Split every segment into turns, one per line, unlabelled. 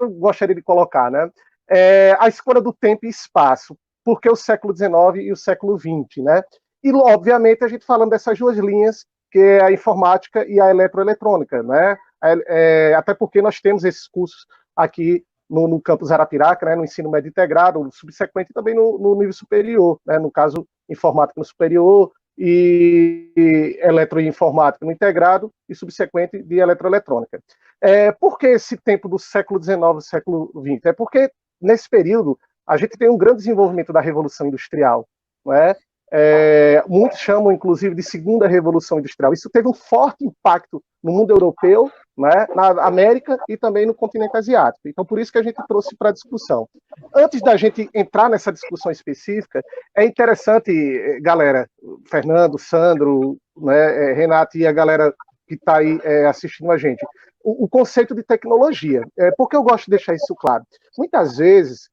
eu gostaria de colocar, né? A escolha do tempo e espaço, porque o século XIX e o século XX, né? E, obviamente, a gente falando dessas duas linhas, que é a informática e a eletroeletrônica, né? Até porque nós temos esses cursos aqui no campus Arapiraca, né, no ensino médio integrado, no subsequente também no nível superior, né, no caso, informática no superior e eletroinformática no integrado e subsequente de eletroeletrônica. Por que esse tempo do século XIX e século XX? É porque, nesse período, a gente tem um grande desenvolvimento da Revolução Industrial, não é? Muitos chamam, inclusive, de Segunda Revolução Industrial. Isso teve um forte impacto no mundo europeu, né, na América e também no continente asiático. Então, por isso que a gente trouxe para a discussão. Antes da gente entrar nessa discussão específica, é interessante, galera, Fernando, Sandro, né, Renato e a galera que está aí assistindo a gente, o conceito de tecnologia. Por que eu gosto de deixar isso claro? Muitas vezes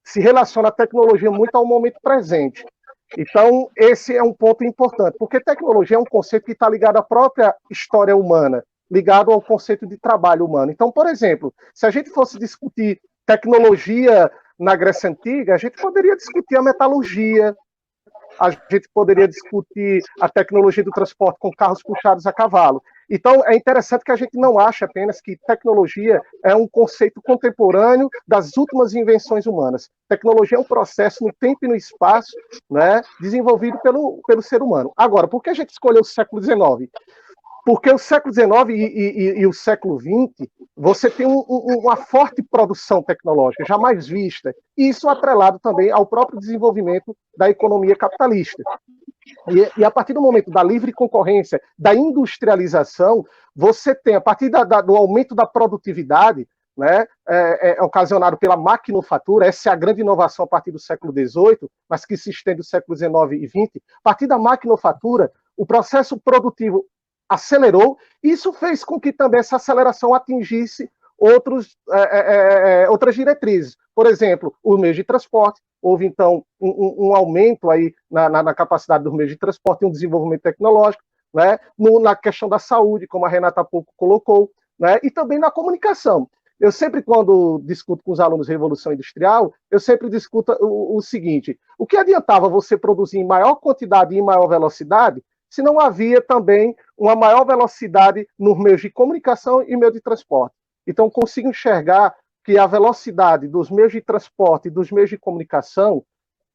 se relaciona a tecnologia muito ao momento presente. Então, esse é um ponto importante, porque tecnologia é um conceito que está ligado à própria história humana, ligado ao conceito de trabalho humano. Então, por exemplo, se a gente fosse discutir tecnologia na Grécia Antiga, a gente poderia discutir a metalurgia, a gente poderia discutir a tecnologia do transporte com carros puxados a cavalo. Então, é interessante que a gente não ache apenas que tecnologia é um conceito contemporâneo das últimas invenções humanas. Tecnologia é um processo no tempo e no espaço, né, desenvolvido pelo ser humano. Agora, por que a gente escolheu o século XIX? Porque o século XIX e o século XX, você tem uma forte produção tecnológica, jamais vista, e isso atrelado também ao próprio desenvolvimento da economia capitalista. E a partir do momento da livre concorrência, da industrialização, você tem, a partir do aumento da produtividade, né, ocasionado pela maquinofatura, essa é a grande inovação a partir do século XVIII, mas que se estende do século XIX e XX, a partir da maquinofatura, o processo produtivo acelerou, e isso fez com que também essa aceleração atingisse outras diretrizes. Por exemplo, os meios de transporte, houve então um aumento aí na capacidade dos meios de transporte, um desenvolvimento tecnológico, né? Na questão da saúde, como a Renata há pouco colocou, né? E também na comunicação. Eu sempre, quando discuto com os alunos Revolução Industrial, eu sempre discuto o seguinte: o que adiantava você produzir em maior quantidade e em maior velocidade se não havia também uma maior velocidade nos meios de comunicação e meio de transporte? Então, consigo enxergar que a velocidade dos meios de transporte e dos meios de comunicação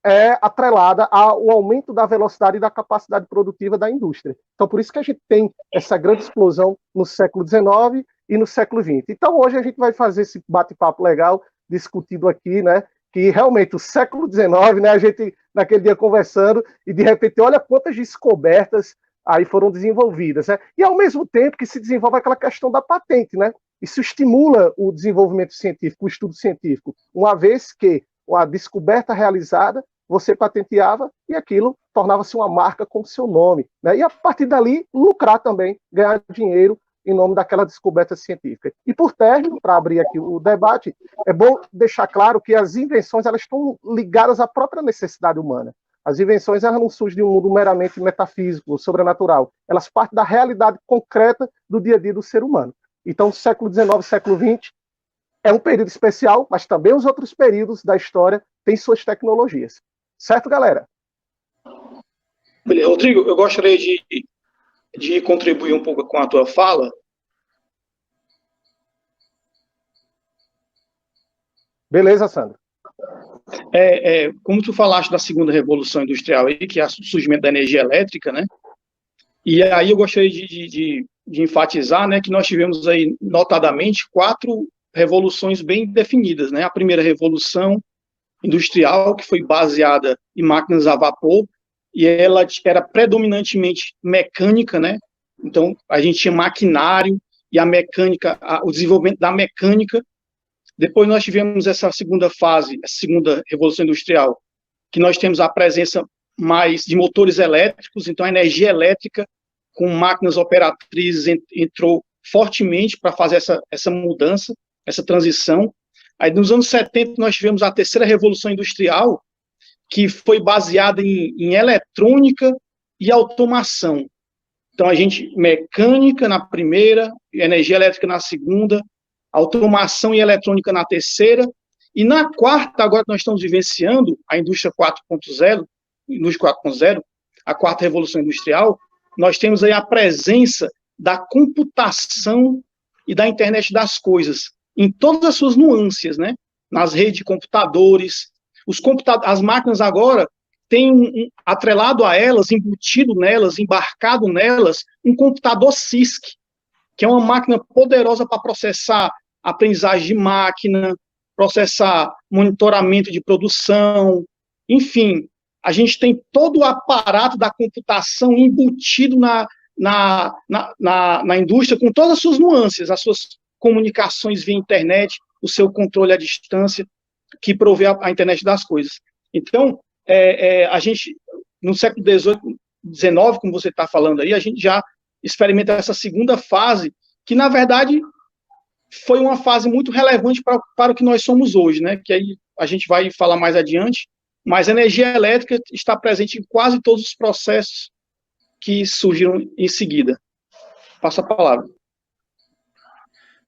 é atrelada ao aumento da velocidade e da capacidade produtiva da indústria. Então, por isso que a gente tem essa grande explosão no século XIX e no século XX. Então, hoje a gente vai fazer esse bate-papo legal, discutido aqui, né, que realmente o século XIX, né, a gente naquele dia conversando, e de repente, olha quantas descobertas aí foram desenvolvidas, né? E ao mesmo tempo que se desenvolve aquela questão da patente, né? Isso estimula o desenvolvimento científico, o estudo científico, uma vez que a descoberta realizada, você patenteava e aquilo tornava-se uma marca com seu nome, né? E a partir dali, lucrar também, ganhar dinheiro em nome daquela descoberta científica. E por término, para abrir aqui o debate, é bom deixar claro que as invenções elas estão ligadas à própria necessidade humana. As invenções elas não surgem de um mundo meramente metafísico, sobrenatural. Elas partem da realidade concreta do dia a dia do ser humano. Então, século XIX, século XX é um período especial, mas também os outros períodos da história têm suas tecnologias. Certo, galera?
Beleza. Rodrigo, eu gostaria de contribuir um pouco com a tua fala.
Beleza, Sandro.
Como tu falaste da segunda revolução industrial aí, que é o surgimento da energia elétrica, né? E aí eu gostaria de enfatizar, né, que nós tivemos aí, notadamente, 4 revoluções bem definidas, né? A primeira revolução industrial, que foi baseada em máquinas a vapor, e ela era predominantemente mecânica, né? Então, a gente tinha maquinário e a mecânica, o desenvolvimento da mecânica. Depois nós tivemos essa segunda fase, a segunda revolução industrial, que nós temos a presença mais de motores elétricos, então a energia elétrica com máquinas operatrizes entrou fortemente para fazer essa mudança, essa transição. Aí nos anos 70 nós tivemos a terceira revolução industrial, que foi baseada em eletrônica e automação. Então a gente, mecânica na primeira, energia elétrica na segunda, automação e eletrônica na terceira, e na quarta, agora nós estamos vivenciando a indústria 4.0, a quarta revolução industrial, nós temos aí a presença da computação e da internet das coisas, em todas as suas nuances, né? Nas redes de computadores, as máquinas agora têm atrelado a elas, embutido nelas, embarcado nelas, um computador CISC, que é uma máquina poderosa para processar aprendizagem de máquina, processar monitoramento de produção, enfim, a gente tem todo o aparato da computação embutido na indústria, com todas as suas nuances, as suas comunicações via internet, o seu controle à distância, que provê a internet das coisas. Então, a gente, no século XVIII, XIX, como você está falando aí, a gente já experimenta essa segunda fase, que, na verdade, foi uma fase muito relevante para o que nós somos hoje, né? Que aí a gente vai falar mais adiante, mas a energia elétrica está presente em quase todos os processos que surgiram em seguida. Passa a palavra.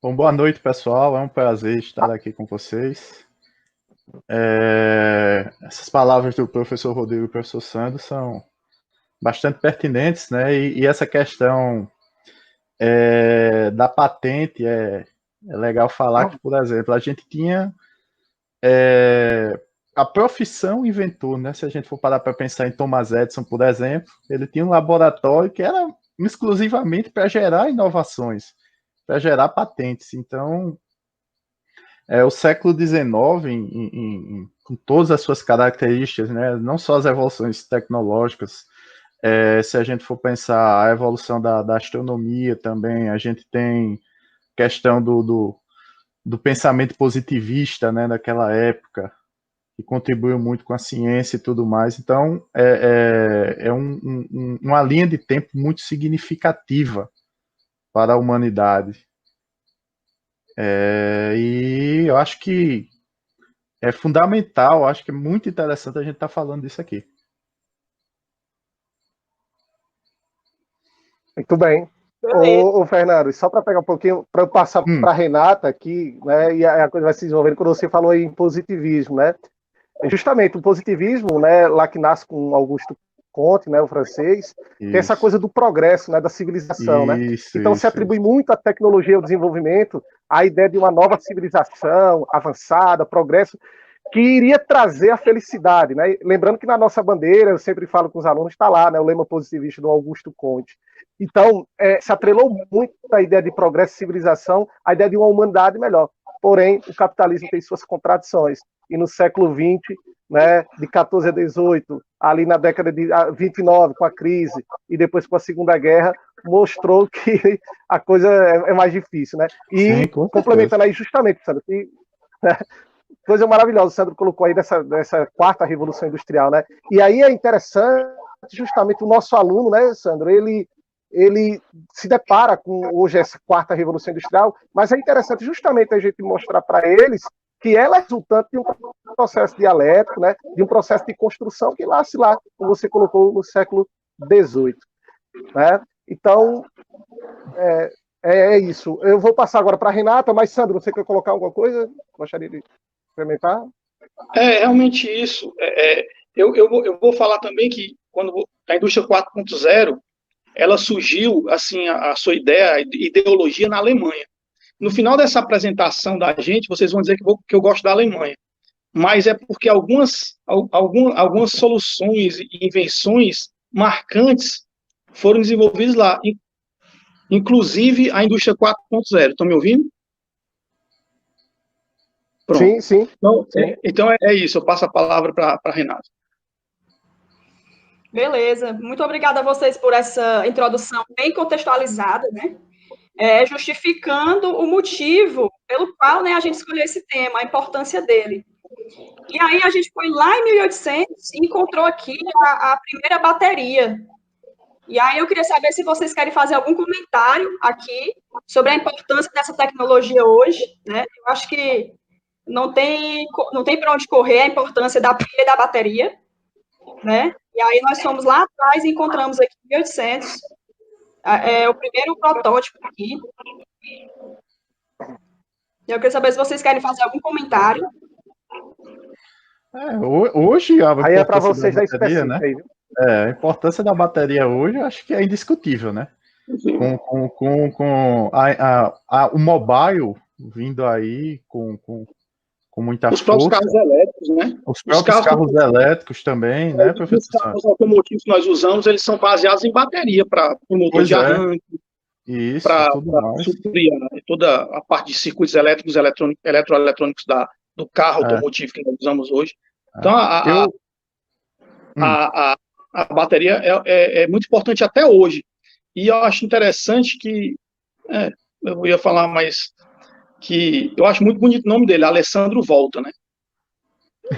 Bom, boa noite, pessoal. É um prazer estar aqui com vocês. Essas palavras do professor Rodrigo e do professor Sandro são bastante pertinentes, né? E essa questão da patente é legal falar que, por exemplo, a gente tinha a profissão inventor, né? Se a gente for parar para pensar em Thomas Edison, por exemplo, ele tinha um laboratório que era exclusivamente para gerar inovações, para gerar patentes. Então, o século XIX, com todas as suas características, né? Não só as evoluções tecnológicas, se a gente for pensar a evolução da astronomia também, a gente tem questão do pensamento positivista, né, daquela época, que contribuiu muito com a ciência e tudo mais. Então, uma linha de tempo muito significativa para a humanidade. E eu acho que é fundamental, acho que é muito interessante a gente estar falando disso aqui.
Muito bem. Ô, Fernando, só para pegar um pouquinho, para eu passar para a Renata aqui, né, e a coisa vai se desenvolvendo, quando você falou em positivismo, né? Justamente o positivismo, né, lá que nasce com Augusto Comte, né, o francês, tem essa coisa do progresso, né, da civilização, né? Então se atribui muito à tecnologia e ao desenvolvimento a ideia de uma nova civilização avançada, progresso, que iria trazer a felicidade, né? Lembrando que na nossa bandeira, eu sempre falo com os alunos, está lá, né, o lema positivista do Augusto Comte. Então, se atrelou muito a ideia de progresso e civilização, a ideia de uma humanidade melhor. Porém, o capitalismo tem suas contradições. E no século XX, né, de 14 a 18, ali na década de 29, com a crise, e depois com a Segunda Guerra, mostrou que a coisa é mais difícil, né? E sim, complementando aí justamente, Sandro, que, né, coisa maravilhosa, o Sandro colocou aí dessa quarta revolução industrial, né? E aí é interessante, justamente, o nosso aluno, né, Sandro, ele se depara com hoje essa quarta revolução industrial, mas é interessante justamente a gente mostrar para eles que ela é resultante de um processo dialético, né, de um processo de construção que nasce lá, como você colocou, no século XVIII. Né? Então, é isso. Eu vou passar agora para a Renata, mas, Sandro, você quer colocar alguma coisa? Gostaria de implementar?
Realmente isso. Eu vou falar também que quando a indústria 4.0 ela surgiu, assim, a sua ideia, a ideologia na Alemanha. No final dessa apresentação da gente, vocês vão dizer que eu gosto da Alemanha, mas é porque algumas soluções e invenções marcantes foram desenvolvidas lá, inclusive a indústria 4.0. Estão me ouvindo? Pronto.
Sim, sim.
Então é isso, eu passo a palavra para a Renata.
Beleza, muito obrigada a vocês por essa introdução bem contextualizada, né? Justificando o motivo pelo qual, né, a gente escolheu esse tema, a importância dele. E aí a gente foi lá em 1800 e encontrou aqui a primeira bateria. E aí eu queria saber se vocês querem fazer algum comentário aqui sobre a importância dessa tecnologia hoje, né? Eu acho que não tem para onde correr a importância da pilha e da bateria, né? E aí nós fomos lá atrás e encontramos aqui em 1800 o primeiro protótipo aqui. Eu queria saber se vocês querem fazer algum comentário.
Hoje
aí é para vocês da
bateria,
específica,
né?
aí, viu?
A importância da bateria hoje, eu acho que é indiscutível, né? Com o mobile vindo aí com muita
Os próprios
força.
carros elétricos, né?
Os próprios carros elétricos também, né, professor?
Os carros automotivos que nós usamos, eles são baseados em bateria para o motor
Pois
de
é.
arranque,
Isso,
para
tudo mais.
suprir toda a parte de circuitos elétricos, eletroeletrônicos do carro automotivo que nós usamos hoje. Então, a bateria é muito importante até hoje. E eu acho interessante que, eu ia falar mais, que eu acho muito bonito o nome dele, Alessandro Volta, né?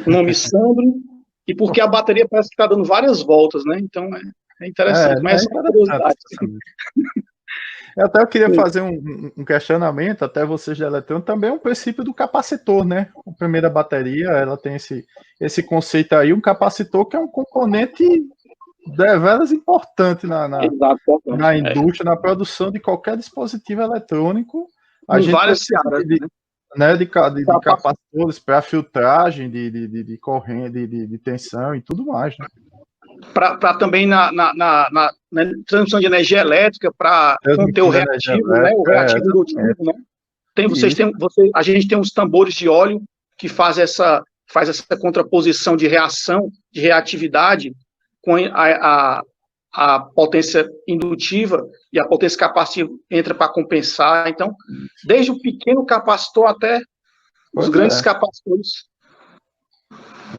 O nome Sandro, e porque a bateria parece que está dando várias voltas, né? Então, é interessante, mas é só uma curiosidade.
Até eu queria fazer um questionamento, até vocês da eletrônica, também é um princípio do capacitor, né? A primeira bateria, ela tem esse conceito aí, um capacitor que é um componente deveras importante na indústria, na produção de qualquer dispositivo eletrônico. A gente
várias áreas,
de capacitores para filtragem de corrente, de tensão e tudo mais, né?
Para também na transmissão de energia elétrica, para conter o reativo, né? O reativo indutivo, né? A gente tem uns tambores de óleo que faz essa contraposição de reação, de reatividade com a potência indutiva, e a potência capacitiva entra para compensar. Então, desde o pequeno capacitor até os grandes capacitores